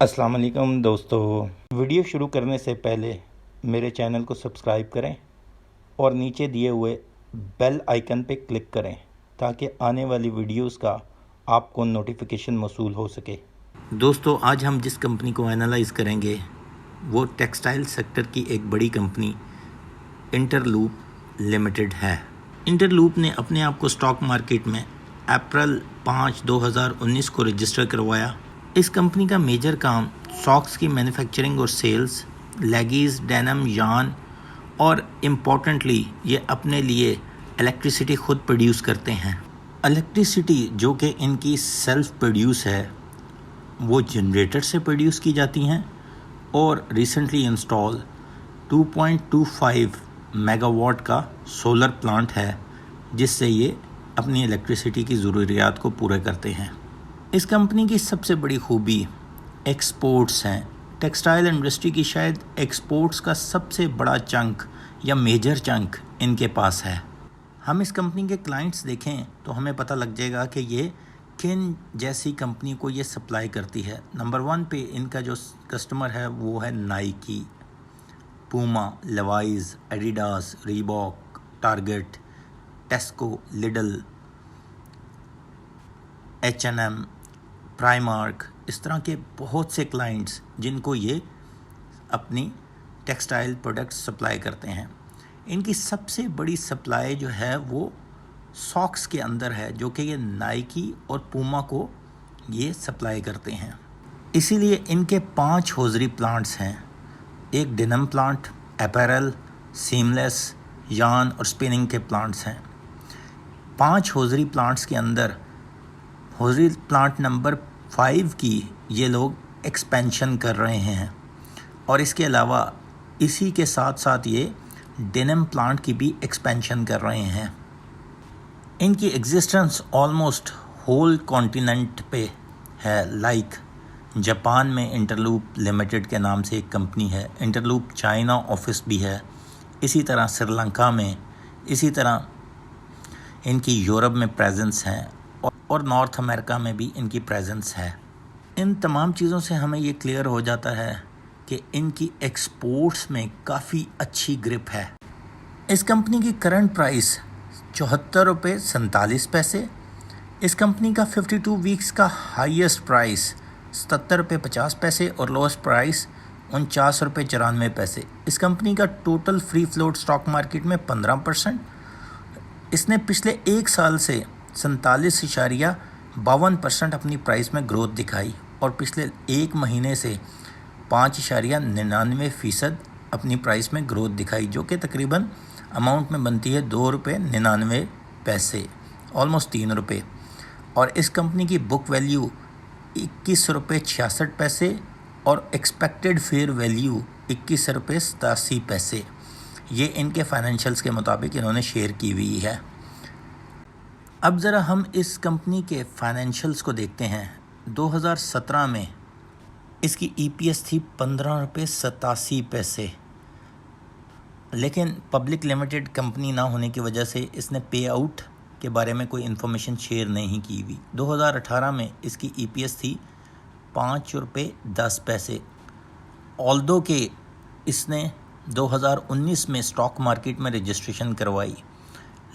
अस्सलाम वालेकुम दोस्तों। वीडियो शुरू करने से पहले मेरे चैनल को सब्सक्राइब करें और नीचे दिए हुए बेल आइकन पे क्लिक करें ताकि आने वाली वीडियोस का आपको नोटिफिकेशन मौसूल हो सके। दोस्तों, आज हम जिस कंपनी को एनालाइज़ करेंगे वो टेक्सटाइल सेक्टर की एक बड़ी कंपनी इंटरलूप लिमिटेड है। इंटरलूप ने अपने आप को स्टॉक मार्केट में अप्रैल 5, 2019 को रजिस्टर करवाया। इस कंपनी का मेजर काम सॉक्स की मैन्युफैक्चरिंग और सेल्स, लेगीज़, डेनिम, यार्न और इम्पॉर्टेंटली ये अपने लिए इलेक्ट्रिसिटी खुद प्रोड्यूस करते हैं। इलेक्ट्रिसिटी जो कि इनकी सेल्फ प्रोड्यूस है वो जनरेटर से प्रोड्यूस की जाती हैं और रिसेंटली इंस्टॉल 2.25 मेगावाट का सोलर प्लांट है जिससे ये अपनी इलेक्ट्रिसिटी की ज़रूरियात को पूरा करते हैं। इस कंपनी की सबसे बड़ी खूबी एक्सपोर्ट्स हैं। टेक्सटाइल इंडस्ट्री की शायद एक्सपोर्ट्स का सबसे बड़ा चंक या मेजर चंक इनके पास है। हम इस कंपनी के क्लाइंट्स देखें तो हमें पता लग जाएगा कि ये किन जैसी कंपनी को ये सप्लाई करती है। नंबर 1 पे इनका जो कस्टमर है वो है Nike, Puma, Levi's, Adidas, Reebok, Target, Tesco, Lidl, H&M, Primark, इस तरह के बहुत से क्लाइंट्स जिनको ये अपनी टेक्सटाइल प्रोडक्ट्स सप्लाई करते हैं। इनकी सबसे बड़ी सप्लाई जो है वो सॉक्स के अंदर है जो कि ये नाइकी और पूमा को ये सप्लाई करते हैं। इसीलिए इनके 5 होजरी प्लांट्स हैं। एक denim plant, apparel, seamless, yarn और स्पिनिंग के प्लांट्स हैं। 5 होजरी प्लांट्स के अंदर होजरी प्लांट नंबर 5 की ये लोग एक्सपेंशन कर रहे हैं और इसके अलावा इसी के साथ साथ ये डेनिम प्लांट की भी एक्सपेंशन कर रहे हैं। इनकी एग्जिस्टेंस ऑलमोस्ट होल कॉन्टिनेंट पे है। लाइक जापान में इंटरलूप लिमिटेड के नाम से एक कंपनी है, इंटरलूप चाइना ऑफिस भी है, इसी तरह श्रीलंका में, इसी तरह इनकी यूरोप में प्रेजेंस है और नॉर्थ अमेरिका में भी इनकी प्रेजेंस है। इन तमाम चीज़ों से हमें ये क्लियर हो जाता है कि इनकी एक्सपोर्ट्स में काफ़ी अच्छी ग्रिप है। इस कंपनी की करंट प्राइस 74 रुपये 47 पैसे। इस कंपनी का 52 वीक्स का हाईएस्ट प्राइस 77 रुपये 50 पैसे और लोएस्ट प्राइस 49 रुपये 94 पैसे। इस कंपनी का total free float stock market में 15%। इसने पिछले 1 साल से 47.52% अपनी प्राइस में ग्रोथ दिखाई और पिछले 1 महीने से 5.99% अपनी प्राइस में ग्रोथ दिखाई, जो कि तकरीबन अमाउंट में बनती है 2 रुपये 99 पैसे, ऑलमोस्ट 3 रुपये। और इस कंपनी की बुक वैल्यू 21 रुपये 66 पैसे और एक्सपेक्टेड फेयर वैल्यू 21 रुपये 87 पैसे। ये इनके फाइनेंशियल्स के मुताबिक इन्होंने शेयर की हुई है। अब ज़रा हम इस कंपनी के फाइनेंशियल्स को देखते हैं। 2017 में इसकी EPS थी 15 रुपये 87 पैसे, लेकिन पब्लिक लिमिटेड कंपनी ना होने की वजह से इसने पे आउट के बारे में कोई इन्फॉर्मेशन शेयर नहीं की हुई। 2018 में इसकी EPS थी 5 रुपये 10 पैसे। ऑल्दो के इसने 2019 में स्टॉक मार्केट में रजिस्ट्रेशन करवाई,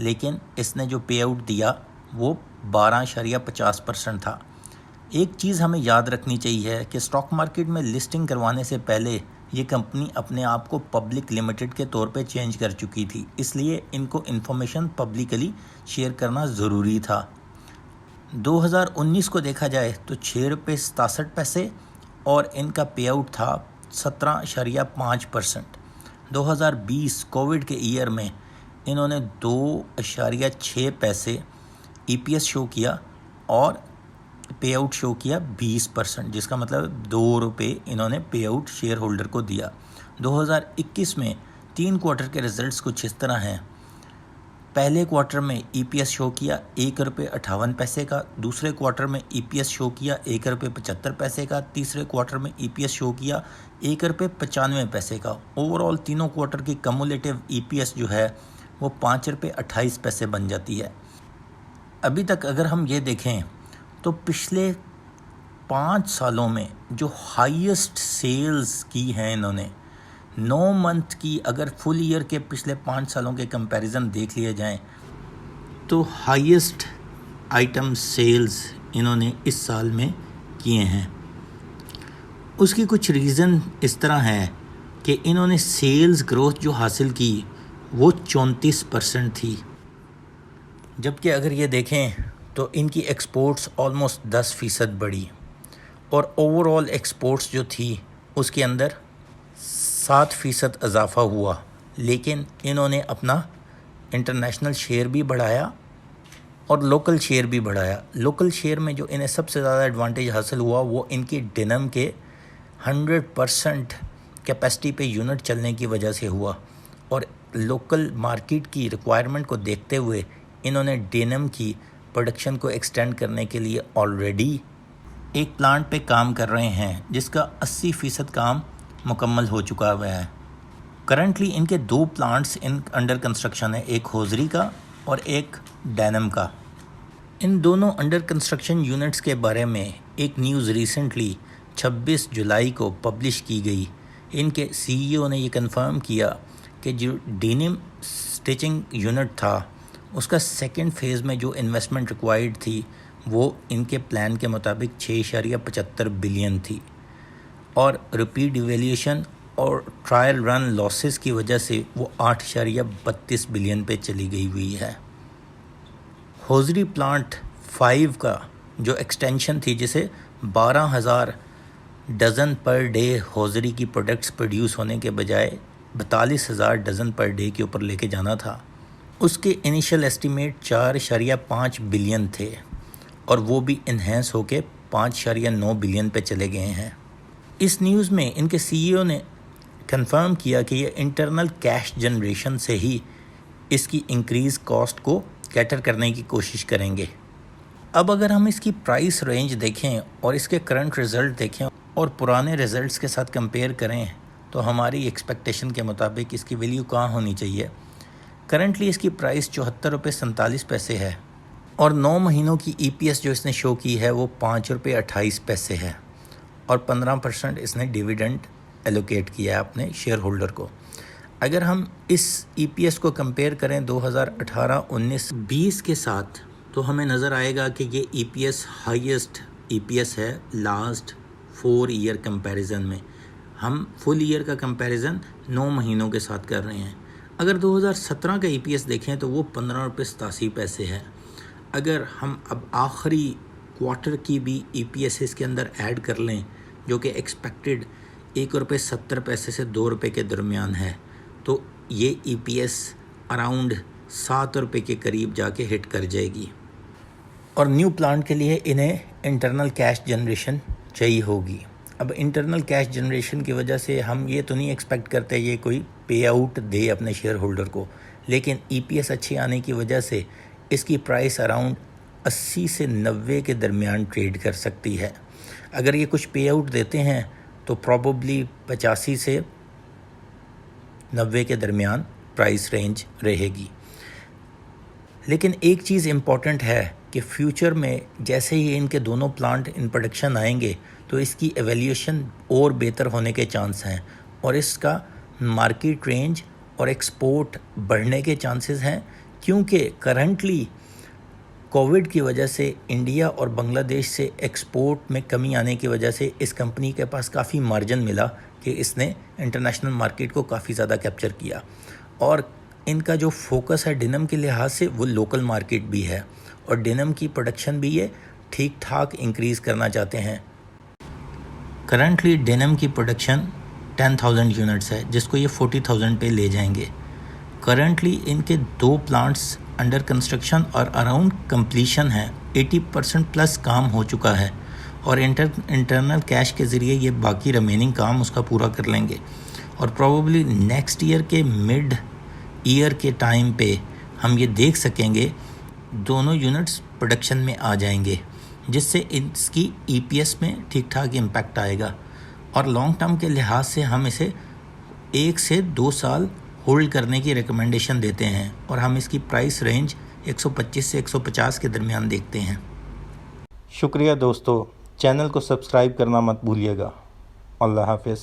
लेकिन इसने जो पे आउट दिया वो 12.50% था। एक चीज़ हमें याद रखनी चाहिए कि स्टॉक मार्केट में लिस्टिंग करवाने से पहले ये कंपनी अपने आप को पब्लिक लिमिटेड के तौर पे चेंज कर चुकी थी, इसलिए इनको इन्फॉर्मेशन पब्लिकली शेयर करना ज़रूरी था। 2019 को देखा जाए तो 6 रुपये 67 पैसे और इनका पे आउट था 17.5%। 2020 कोविड के ईयर में इन्होंने 2.6 पैसे EPS शो किया और पे आउट शो किया 20%, जिसका मतलब 2 रुपये इन्होंने पे आउट शेयर होल्डर को दिया। 2021 में 3 क्वार्टर के रिजल्ट्स कुछ इस तरह हैं। पहले क्वार्टर में EPS शो किया 1 रुपये 58 पैसे का, दूसरे क्वार्टर में EPS शो किया 1 रुपये 75 पैसे का, तीसरे क्वार्टर में EPS शो किया 1 रुपये 95 पैसे का। ओवरऑल तीनों क्वार्टर की कम्युलेटिव EPS जो है वो 5 रुपये 28 पैसे बन जाती है। अभी तक अगर हम ये देखें तो पिछले 5 सालों में जो हाईएस्ट सेल्स की हैं इन्होंने, 9 मंथ की अगर फुल ईयर के पिछले 5 सालों के कंपैरिजन देख लिए जाएं तो हाईएस्ट आइटम सेल्स इन्होंने इस साल में किए हैं। उसकी कुछ रीज़न इस तरह है कि इन्होंने सेल्स ग्रोथ जो हासिल की वो 34% थी, जबकि अगर ये देखें तो इनकी एक्सपोर्ट्स ऑलमोस्ट 10% बढ़ी और ओवरऑल एक्सपोर्ट्स जो थी उसके अंदर 7% इजाफा हुआ। लेकिन इन्होंने अपना इंटरनेशनल शेयर भी बढ़ाया और लोकल शेयर भी बढ़ाया। लोकल शेयर में जो इन्हें सबसे ज़्यादा एडवांटेज हासिल हुआ वो इनकी डेनिम के 100% कैपेसिटी पे यूनिट चलने की वजह से हुआ और लोकल मार्केट की रिक्वायरमेंट को देखते हुए इन्होंने डेनिम की प्रोडक्शन को एक्सटेंड करने के लिए ऑलरेडी एक प्लांट पे काम कर रहे हैं जिसका 80% काम मुकम्मल हो चुका हुआ है। करंटली इनके 2 प्लांट्स अंडर कंस्ट्रक्शन है, एक होजरी का और एक डेनिम का। इन दोनों अंडर कंस्ट्रक्शन यूनिट्स के बारे में एक न्यूज़ रिसेंटली 26 जुलाई को पब्लिश की गई। इनके सीईओ ने ये कंफर्म किया कि जो डेनिम स्टिचिंग यूनिट था उसका सेकंड फेज़ में जो इन्वेस्टमेंट रिक्वायर्ड थी वो इनके प्लान के मुताबिक 6.75 बिलियन थी और रुपी डिवेल्यूशन और ट्रायल रन लॉसेस की वजह से वो 8.32 बिलियन पे चली गई हुई है। होजरी प्लांट 5 का जो एक्सटेंशन थी जिसे 12,000 डज़न पर डे होजरी की प्रोडक्ट्स प्रोड्यूस होने के बजाय 42,000 डज़न पर डे के ऊपर लेके जाना था, उसके इनिशियल एस्टीमेट 4.5 बिलियन थे और वो भी इन्हेंस होके 5.9 बिलियन पे चले गए हैं। इस न्यूज़ में इनके सीईओ ने कंफर्म किया कि ये इंटरनल कैश जनरेशन से ही इसकी इंक्रीज़ कॉस्ट को कैटर करने की कोशिश करेंगे। अब अगर हम इसकी प्राइस रेंज देखें और इसके करंट रिज़ल्ट देखें और पुराने रिज़ल्ट्स के साथ कंपेयर करें तो हमारी एक्सपेक्टेशन के मुताबिक इसकी वैल्यू कहाँ होनी चाहिए। करंटली इसकी प्राइस 74 रुपये 47 पैसे है और 9 महीनों की EPS जो इसने शो की है वो 5 रुपये 28 पैसे है और 15% इसने डिविडेंड एलोकेट किया है अपने शेयर होल्डर को। अगर हम इस EPS को कंपेयर करें 2018, 19, 20 के साथ तो हमें नज़र आएगा कि ये EPS हाईएस्ट EPS है लास्ट 4 ईयर कंपैरिजन में। हम फुल ईयर का कंपैरिजन 9 महीनों के साथ कर रहे हैं। अगर 2017 का EPS देखें तो वो 15 रुपये 87 पैसे है। अगर हम अब आखिरी क्वार्टर की भी EPS इसके अंदर ऐड कर लें जो कि एक्सपेक्टेड 1 रुपये 70 पैसे से 2 रुपये के दरमियान है तो ये EPS अराउंड 7 रुपये के करीब जाके हिट कर जाएगी और न्यू प्लांट के लिए इन्हें इंटरनल कैश जनरेशन चाहिए होगी। अब इंटरनल कैश जनरेशन की वजह से हम ये तो नहीं एक्सपेक्ट करते ये कोई पे आउट दे अपने शेयर होल्डर को, लेकिन EPS अच्छी आने की वजह से इसकी प्राइस अराउंड 80 से 90 के दरमियान ट्रेड कर सकती है। अगर ये कुछ पे आउट देते हैं तो प्रॉबली 85 से 90 के दरमियान प्राइस रेंज रहेगी। लेकिन एक चीज़ इम्पॉर्टेंट है कि फ्यूचर में जैसे ही इनके दोनों प्लांट इन प्रोडक्शन आएंगे तो इसकी एवैल्यूएशन और बेहतर होने के चांस हैं और इसका मार्केट रेंज और एक्सपोर्ट बढ़ने के चांसेस हैं, क्योंकि करंटली कोविड की वजह से इंडिया और बांग्लादेश से एक्सपोर्ट में कमी आने की वजह से इस कंपनी के पास काफ़ी मार्जिन मिला कि इसने इंटरनेशनल मार्केट को काफ़ी ज़्यादा कैप्चर किया और इनका जो फोकस है डेनिम के लिहाज से वो लोकल मार्केट भी है और डेनिम की प्रोडक्शन भी ये ठीक ठाक इंक्रीज़ करना चाहते हैं। करंटली डेनिम की प्रोडक्शन 10,000 यूनिट्स है जिसको ये 40,000 पे ले जाएंगे। करंटली इनके 2 प्लांट्स अंडर कंस्ट्रक्शन और अराउंड कंप्लीशन है, 80% प्लस काम हो चुका है और इंटरनल कैश के ज़रिए ये बाकी रिमेनिंग काम उसका पूरा कर लेंगे और प्रॉबली नेक्स्ट ईयर के मिड ईयर के टाइम पे हम ये देख सकेंगे दोनों यूनिट्स प्रोडक्शन में आ जाएंगे, जिससे इसकी EPS में ठीक ठाक इम्पैक्ट आएगा और लॉन्ग टर्म के लिहाज से हम इसे 1 से 2 साल होल्ड करने की रिकमेंडेशन देते हैं और हम इसकी प्राइस रेंज 125 से 150 के दरमियान देखते हैं। शुक्रिया दोस्तों, चैनल को सब्सक्राइब करना मत भूलिएगा। अल्लाह हाफ़िज़।